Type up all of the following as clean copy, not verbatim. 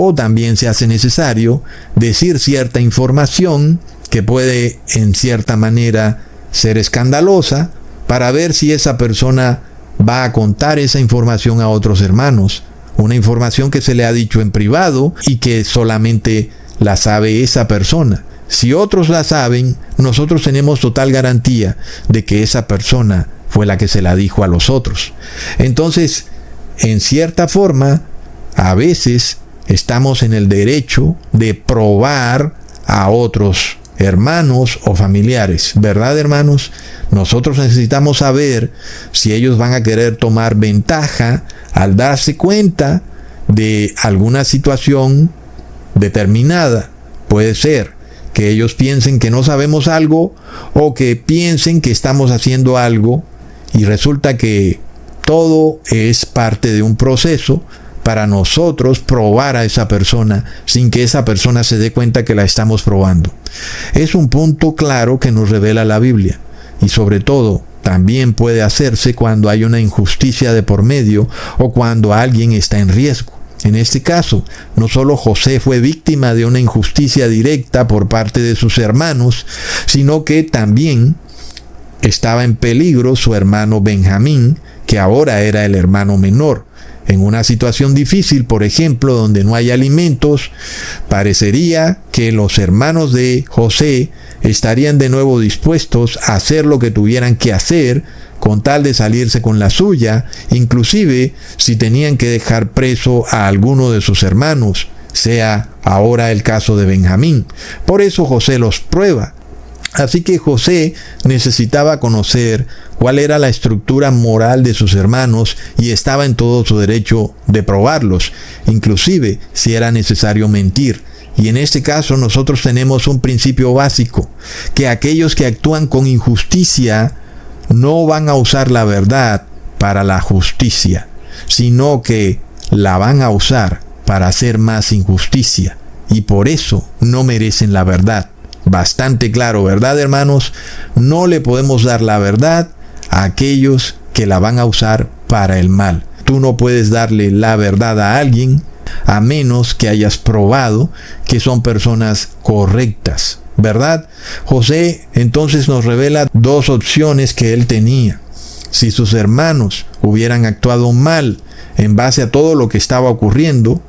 O también se hace necesario decir cierta información que puede en cierta manera ser escandalosa para ver si esa persona va a contar esa información a otros hermanos. Una información que se le ha dicho en privado y que solamente la sabe esa persona. Si otros la saben, nosotros tenemos total garantía de que esa persona fue la que se la dijo a los otros. Entonces, en cierta forma, a veces estamos en el derecho de probar a otros hermanos o familiares, ¿verdad, hermanos? Nosotros necesitamos saber si ellos van a querer tomar ventaja al darse cuenta de alguna situación determinada. Puede ser que ellos piensen que no sabemos algo o que piensen que estamos haciendo algo y resulta que todo es parte de un proceso para nosotros probar a esa persona sin que esa persona se dé cuenta que la estamos probando. Es un punto claro que nos revela la Biblia y sobre todo también puede hacerse cuando hay una injusticia de por medio o cuando alguien está en riesgo. En este caso, no solo José fue víctima de una injusticia directa por parte de sus hermanos, sino que también estaba en peligro su hermano Benjamín, que ahora era el hermano menor. En una situación difícil, por ejemplo, donde no hay alimentos, parecería que los hermanos de José estarían de nuevo dispuestos a hacer lo que tuvieran que hacer con tal de salirse con la suya, inclusive si tenían que dejar preso a alguno de sus hermanos, sea ahora el caso de Benjamín. Por eso José los prueba. Así que José necesitaba conocer cuál era la estructura moral de sus hermanos y estaba en todo su derecho de probarlos, inclusive si era necesario mentir. Y en este caso nosotros tenemos un principio básico, que aquellos que actúan con injusticia no van a usar la verdad para la justicia, sino que la van a usar para hacer más injusticia. Y por eso no merecen la verdad. Bastante claro, ¿verdad, hermanos? No le podemos dar la verdad a aquellos que la van a usar para el mal. Tú no puedes darle la verdad a alguien a menos que hayas probado que son personas correctas, ¿verdad? José entonces nos revela dos opciones que él tenía. Si sus hermanos hubieran actuado mal en base a todo lo que estaba ocurriendo,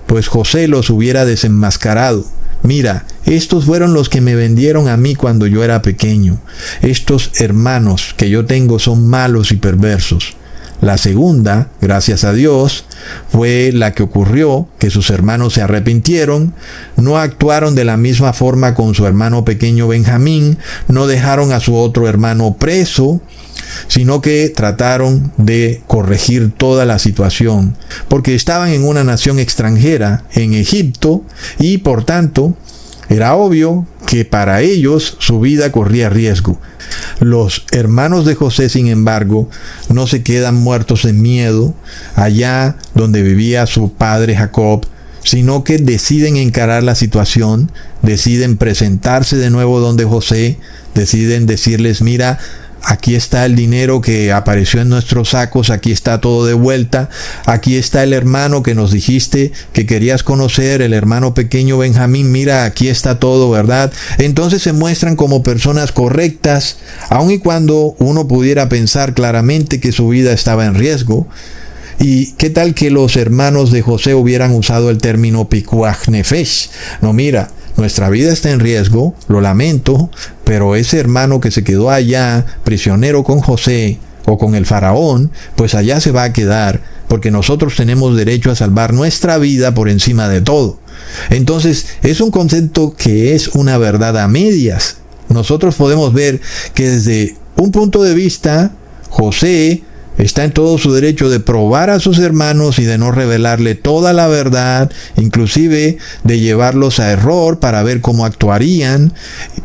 pues José los hubiera desenmascarado. Mira, estos fueron los que me vendieron a mí cuando yo era pequeño. Estos hermanos que yo tengo son malos y perversos. La segunda, gracias a Dios, fue la que ocurrió, que sus hermanos se arrepintieron, no actuaron de la misma forma con su hermano pequeño Benjamín, no dejaron a su otro hermano preso, sino que trataron de corregir toda la situación, porque estaban en una nación extranjera, en Egipto, y por tanto era obvio que para ellos su vida corría riesgo. Los hermanos de José, sin embargo, no se quedan muertos de miedo allá donde vivía su padre Jacob, sino que deciden encarar la situación, deciden presentarse de nuevo donde José, deciden decirles: mira, aquí está el dinero que apareció en nuestros sacos, aquí está todo de vuelta, aquí está el hermano que nos dijiste que querías conocer, el hermano pequeño Benjamín, mira, aquí está todo, ¿verdad? Entonces se muestran como personas correctas, aun y cuando uno pudiera pensar claramente que su vida estaba en riesgo. ¿Y qué tal que los hermanos de José hubieran usado el término pikuach nefesh? No, mira, nuestra vida está en riesgo, lo lamento, pero ese hermano que se quedó allá, prisionero con José o con el faraón, pues allá se va a quedar, porque nosotros tenemos derecho a salvar nuestra vida por encima de todo. Entonces, es un concepto que es una verdad a medias. Nosotros podemos ver que desde un punto de vista, José está en todo su derecho de probar a sus hermanos y de no revelarle toda la verdad, inclusive de llevarlos a error para ver cómo actuarían.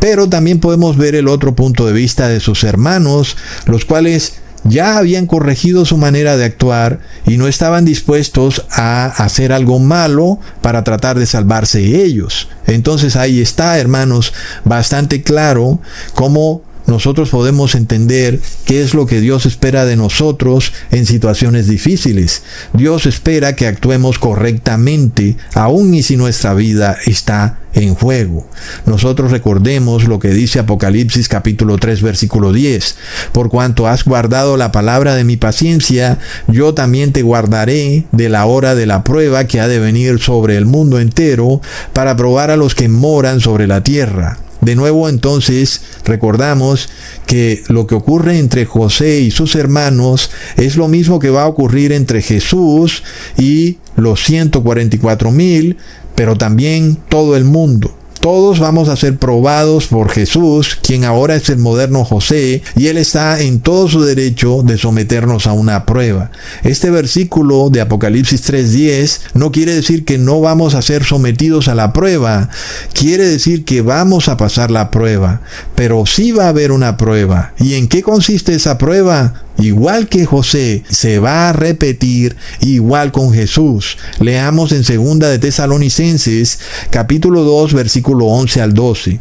Pero también podemos ver el otro punto de vista de sus hermanos, los cuales ya habían corregido su manera de actuar y no estaban dispuestos a hacer algo malo para tratar de salvarse ellos. Entonces ahí está, hermanos, bastante claro cómo nosotros podemos entender qué es lo que Dios espera de nosotros en situaciones difíciles. Dios espera que actuemos correctamente, aun y si nuestra vida está en juego. Nosotros recordemos lo que dice Apocalipsis capítulo 3 versículo 10. Por cuanto has guardado la palabra de mi paciencia, yo también te guardaré de la hora de la prueba que ha de venir sobre el mundo entero para probar a los que moran sobre la tierra. De nuevo, entonces, recordamos que lo que ocurre entre José y sus hermanos es lo mismo que va a ocurrir entre Jesús y los 144,000, pero también todo el mundo. Todos vamos a ser probados por Jesús, quien ahora es el moderno José, y Él está en todo su derecho de someternos a una prueba. Este versículo de Apocalipsis 3:10 no quiere decir que no vamos a ser sometidos a la prueba, quiere decir que vamos a pasar la prueba, pero sí va a haber una prueba. ¿Y en qué consiste esa prueba? Igual que José, se va a repetir igual con Jesús. Leamos en 2 de Tesalonicenses, capítulo 2, versículo 11 al 12.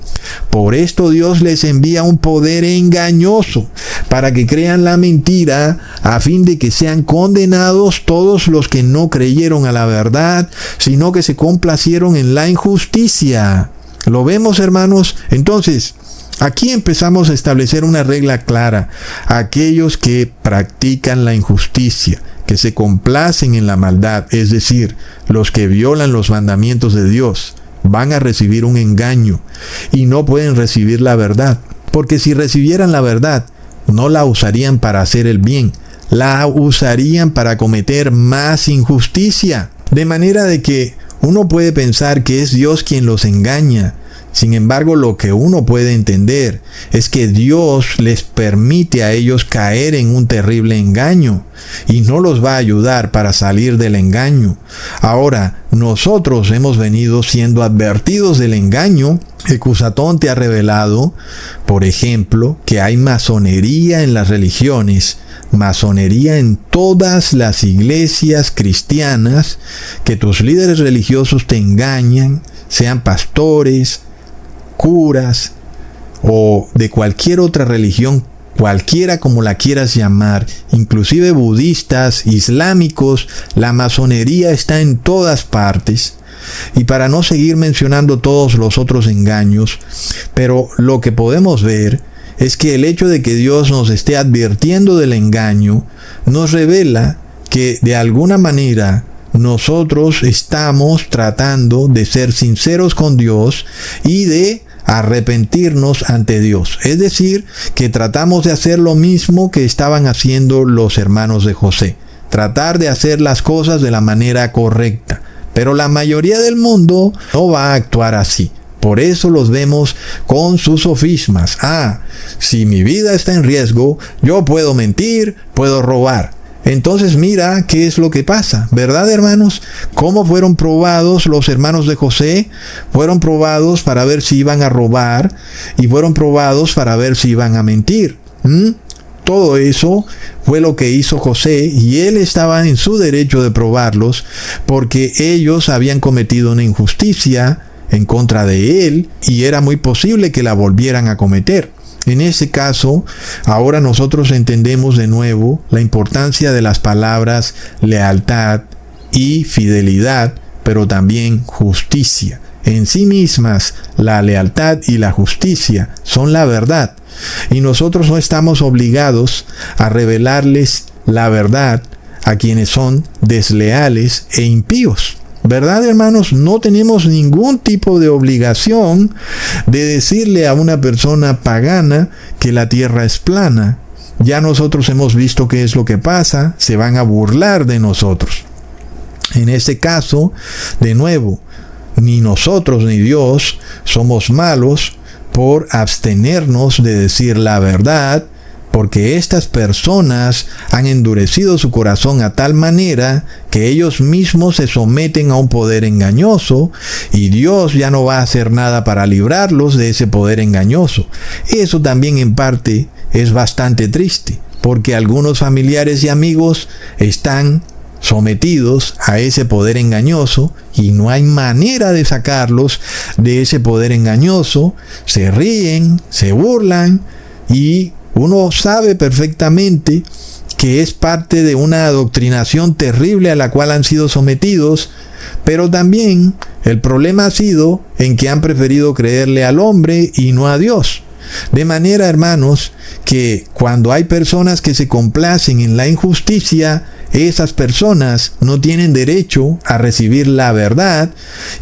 Por esto Dios les envía un poder engañoso, para que crean la mentira, a fin de que sean condenados todos los que no creyeron a la verdad, sino que se complacieron en la injusticia. ¿Lo vemos, hermanos? Entonces, aquí empezamos a establecer una regla clara. Aquellos que practican la injusticia, que se complacen en la maldad, es decir, los que violan los mandamientos de Dios, van a recibir un engaño y no pueden recibir la verdad. Porque si recibieran la verdad, no la usarían para hacer el bien, la usarían para cometer más injusticia. De manera de que uno puede pensar que es Dios quien los engaña. Sin embargo, lo que uno puede entender es que Dios les permite a ellos caer en un terrible engaño y no los va a ayudar para salir del engaño. Ahora, nosotros hemos venido siendo advertidos del engaño. Ecusatón te ha revelado, por ejemplo, que hay masonería en las religiones, masonería en todas las iglesias cristianas, que tus líderes religiosos te engañan, sean pastores, curas o de cualquier otra religión, cualquiera como la quieras llamar, inclusive budistas, islámicos, la masonería está en todas partes. Y para no seguir mencionando todos los otros engaños, pero lo que podemos ver es que el hecho de que Dios nos esté advirtiendo del engaño nos revela que de alguna manera nosotros estamos tratando de ser sinceros con Dios y de arrepentirnos ante Dios. Es decir, que tratamos de hacer lo mismo que estaban haciendo los hermanos de José. Tratar de hacer las cosas de la manera correcta. Pero la mayoría del mundo no va a actuar así. Por eso los vemos con sus sofismas. Si mi vida está en riesgo, yo puedo mentir, puedo robar. Entonces mira qué es lo que pasa, ¿verdad, hermanos? ¿Cómo fueron probados los hermanos de José? Fueron probados para ver si iban a robar y fueron probados para ver si iban a mentir. Todo eso fue lo que hizo José y él estaba en su derecho de probarlos porque ellos habían cometido una injusticia en contra de él y era muy posible que la volvieran a cometer. En ese caso, ahora nosotros entendemos de nuevo la importancia de las palabras lealtad y fidelidad, pero también justicia. En sí mismas, la lealtad y la justicia son la verdad, y nosotros no estamos obligados a revelarles la verdad a quienes son desleales e impíos. ¿Verdad, hermanos? No tenemos ningún tipo de obligación de decirle a una persona pagana que la tierra es plana. Ya nosotros hemos visto qué es lo que pasa, se van a burlar de nosotros. En este caso, de nuevo, ni nosotros ni Dios somos malos por abstenernos de decir la verdad, porque estas personas han endurecido su corazón a tal manera que ellos mismos se someten a un poder engañoso y Dios ya no va a hacer nada para librarlos de ese poder engañoso. Eso también en parte es bastante triste, porque algunos familiares y amigos están sometidos a ese poder engañoso y no hay manera de sacarlos de ese poder engañoso. Se ríen, se burlan, Y uno sabe perfectamente que es parte de una adoctrinación terrible a la cual han sido sometidos, pero también el problema ha sido en que han preferido creerle al hombre y no a Dios. De manera, hermanos, que cuando hay personas que se complacen en la injusticia, esas personas no tienen derecho a recibir la verdad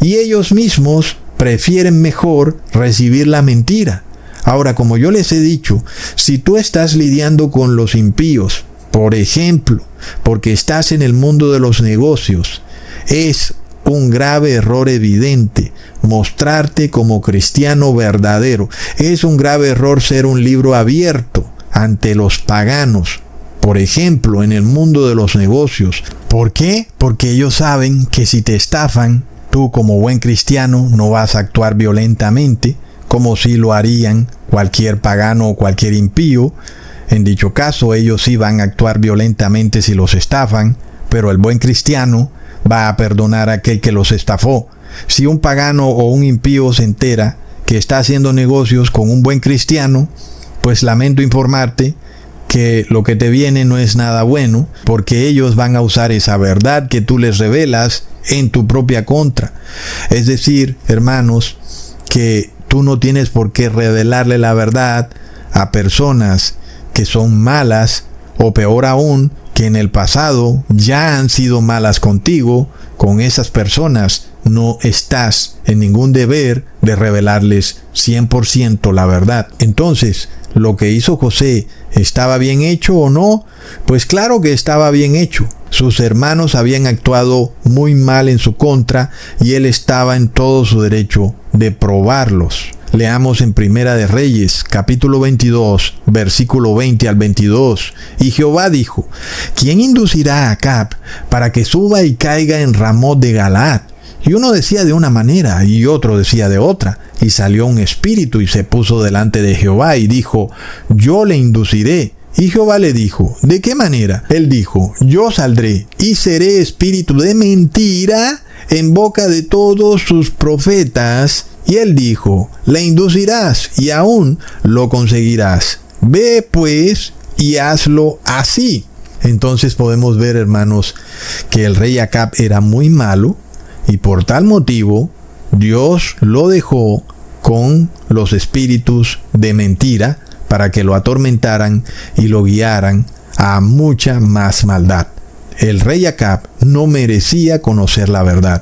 y ellos mismos prefieren mejor recibir la mentira. Ahora, como yo les he dicho, si tú estás lidiando con los impíos, por ejemplo, porque estás en el mundo de los negocios, es un grave error evidente mostrarte como cristiano verdadero. Es un grave error ser un libro abierto ante los paganos, por ejemplo, en el mundo de los negocios. ¿Por qué? Porque ellos saben que si te estafan, tú como buen cristiano no vas a actuar violentamente, como si lo harían cualquier pagano o cualquier impío. En dicho caso, ellos sí van a actuar violentamente si los estafan, pero el buen cristiano va a perdonar a aquel que los estafó. Si un pagano o un impío se entera que está haciendo negocios con un buen cristiano, pues lamento informarte que lo que te viene no es nada bueno, porque ellos van a usar esa verdad que tú les revelas en tu propia contra. Es decir, hermanos, que tú no tienes por qué revelarle la verdad a personas que son malas, o peor aún, que en el pasado ya han sido malas contigo. Con esas personas no estás en ningún deber de revelarles 100% la verdad. Entonces, ¿lo que hizo José estaba bien hecho o no? Pues claro que estaba bien hecho. Sus hermanos habían actuado muy mal en su contra y él estaba en todo su derecho de probarlos. Leamos en Primera de Reyes, capítulo 22, versículo 20 al 22. Y Jehová dijo: ¿Quién inducirá a Acab para que suba y caiga en Ramot de Galaad? Y uno decía de una manera y otro decía de otra. Y salió un espíritu y se puso delante de Jehová y dijo: yo le induciré. Y Jehová le dijo: ¿de qué manera? Él dijo: yo saldré y seré espíritu de mentira en boca de todos sus profetas. Y él dijo: le inducirás y aún lo conseguirás. Ve pues y hazlo así. Entonces podemos ver, hermanos, que el rey Acab era muy malo y por tal motivo Dios lo dejó con los espíritus de mentira para que lo atormentaran y lo guiaran a mucha más maldad. El rey Acab no merecía conocer la verdad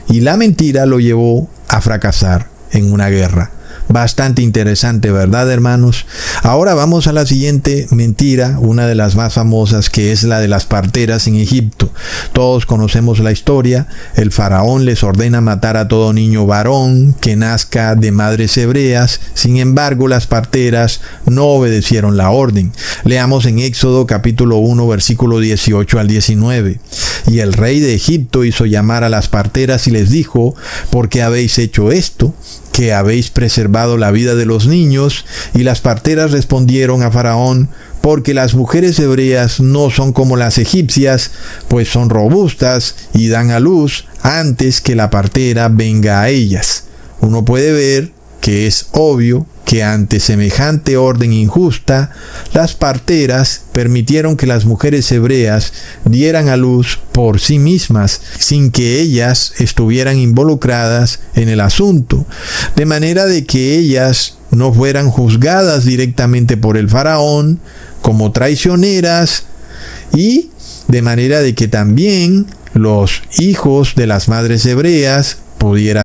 y la mentira lo llevó a fracasar en una guerra. Bastante interesante, ¿verdad, hermanos? Ahora vamos a la siguiente mentira, una de las más famosas, que es la de las parteras en Egipto. Todos conocemos la historia. El faraón les ordena matar a todo niño varón que nazca de madres hebreas. Sin embargo, las parteras no obedecieron la orden. Leamos en Éxodo capítulo 1, versículo 18 al 19. Y el rey de Egipto hizo llamar a las parteras y les dijo: ¿por qué habéis hecho esto? ¿Que habéis preservado la vida de los niños? Y las parteras respondieron a Faraón: porque las mujeres hebreas no son como las egipcias, pues son robustas y dan a luz antes que la partera venga a ellas. Uno puede ver que es obvio que ante semejante orden injusta, las parteras permitieron que las mujeres hebreas dieran a luz por sí mismas, sin que ellas estuvieran involucradas en el asunto, de manera de que ellas no fueran juzgadas directamente por el faraón como traicioneras, y de manera de que también los hijos de las madres hebreas pudieran